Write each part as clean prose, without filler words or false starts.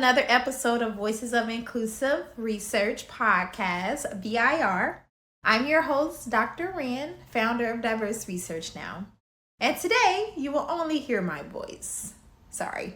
another episode of Voices of Inclusive Research Podcast, VIR. I'm your host, Dr. Wren, founder of Diverse Research Now. And today, you will only hear my voice. Sorry.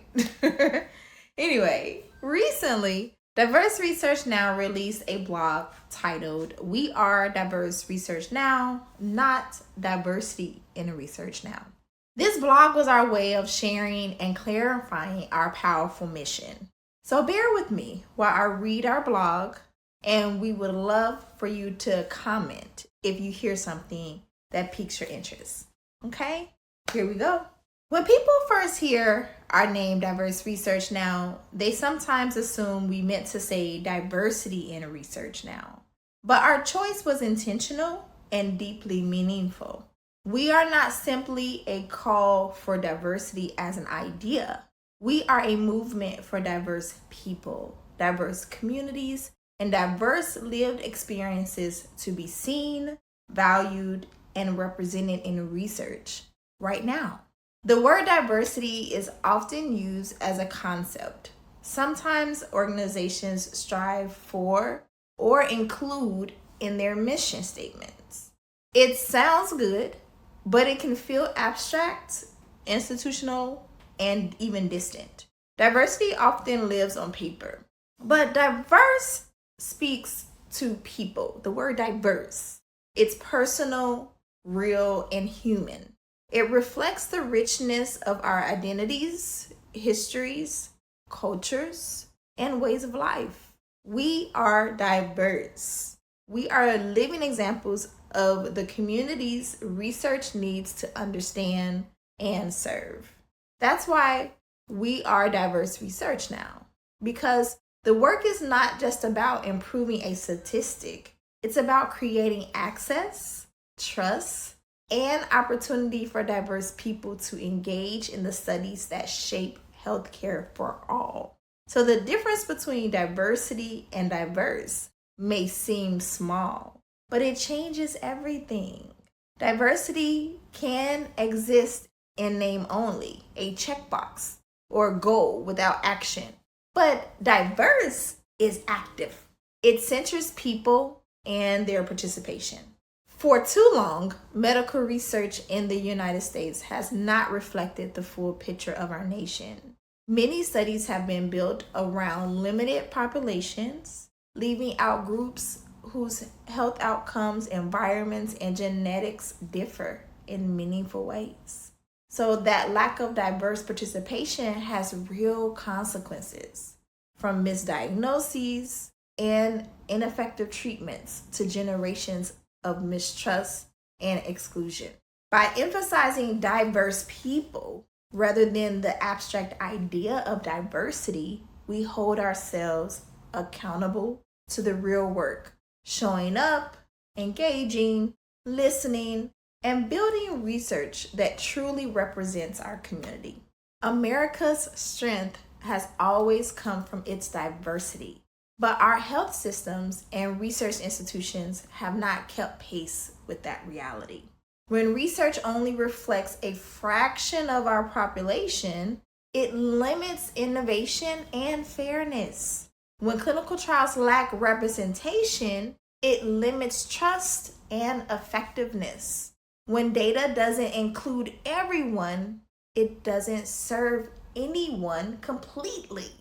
Anyway, recently, Diverse Research Now released a blog titled, "We Are Diverse Research Now, Not Diversity in Research Now." This blog was our way of sharing and clarifying our powerful mission. So bear with me while I read our blog, and we would love for you to comment if you hear something that piques your interest. Okay, here we go. When people first hear our name, Diverse Research Now, they sometimes assume we meant to say diversity in research now. But our choice was intentional and deeply meaningful. We are not simply a call for diversity as an idea. We are a movement for diverse people, diverse communities, and diverse lived experiences to be seen, valued, and represented in research right now. The word diversity is often used as a concept. Sometimes organizations strive for or include in their mission statements. It sounds good, but it can feel abstract, institutional, and even distant. Diversity often lives on paper, but diverse speaks to people. The word diverse, it's personal, real, and human. It reflects the richness of our identities, histories, cultures, and ways of life. We are diverse. We are living examples of the communities research needs to understand and serve. That's why we are Diverse Research Now, because the work is not just about improving a statistic. It's about creating access, trust, and opportunity for diverse people to engage in the studies that shape healthcare for all. So the difference between diversity and diverse may seem small, but it changes everything. Diversity can exist in name only, a checkbox or goal without action. But diverse is active. It centers people and their participation. For too long, medical research in the United States has not reflected the full picture of our nation. Many studies have been built around limited populations, leaving out groups whose health outcomes, environments, and genetics differ in meaningful ways. So that lack of diverse participation has real consequences, from misdiagnoses and ineffective treatments to generations of mistrust and exclusion. By emphasizing diverse people rather than the abstract idea of diversity, we hold ourselves accountable to the real work, showing up, engaging, listening, and building research that truly represents our community. America's strength has always come from its diversity, but our health systems and research institutions have not kept pace with that reality. When research only reflects a fraction of our population, it limits innovation and fairness. When clinical trials lack representation, it limits trust and effectiveness. When data doesn't include everyone, it doesn't serve anyone completely.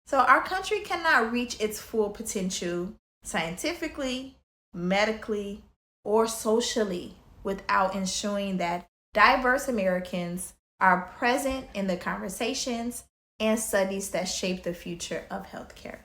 So our country cannot reach its full potential scientifically, medically, or socially without ensuring that diverse Americans are present in the conversations and studies that shape the future of healthcare.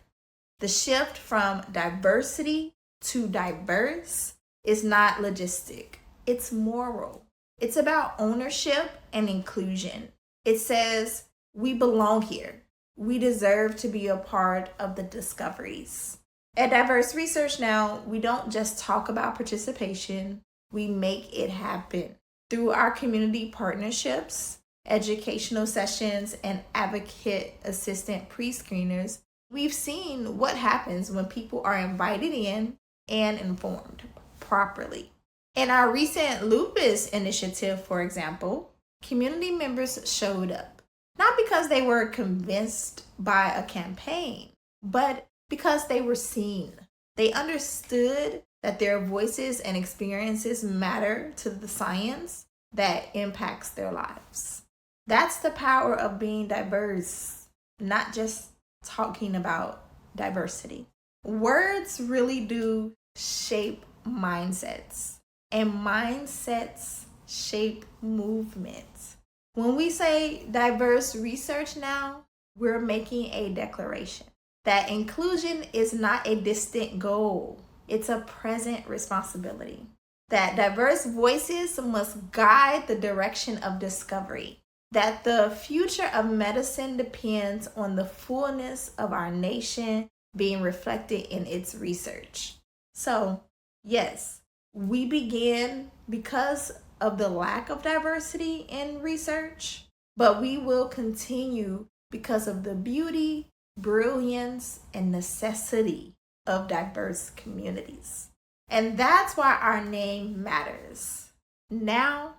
The shift from diversity to diverse is not logistic, it's moral. It's about ownership and inclusion. It says, we belong here. We deserve to be a part of the discoveries. At Diverse Research Now, we don't just talk about participation, we make it happen. Through our community partnerships, educational sessions, and advocate assistant pre-screeners, we've seen what happens when people are invited in and informed properly. In our recent lupus initiative, for example, community members showed up. Not because they were convinced by a campaign, but because they were seen. They understood that their voices and experiences matter to the science that impacts their lives. That's the power of being diverse, not just talking about diversity. Words really do shape mindsets, and mindsets shape movements. When we say diverse research now, we're making a declaration that inclusion is not a distant goal, it's a present responsibility. That diverse voices must guide the direction of discovery. That the future of medicine depends on the fullness of our nation being reflected in its research. So, yes, we begin because of the lack of diversity in research, but we will continue because of the beauty, brilliance, and necessity of diverse communities. And that's why our name matters, now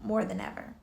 more than ever.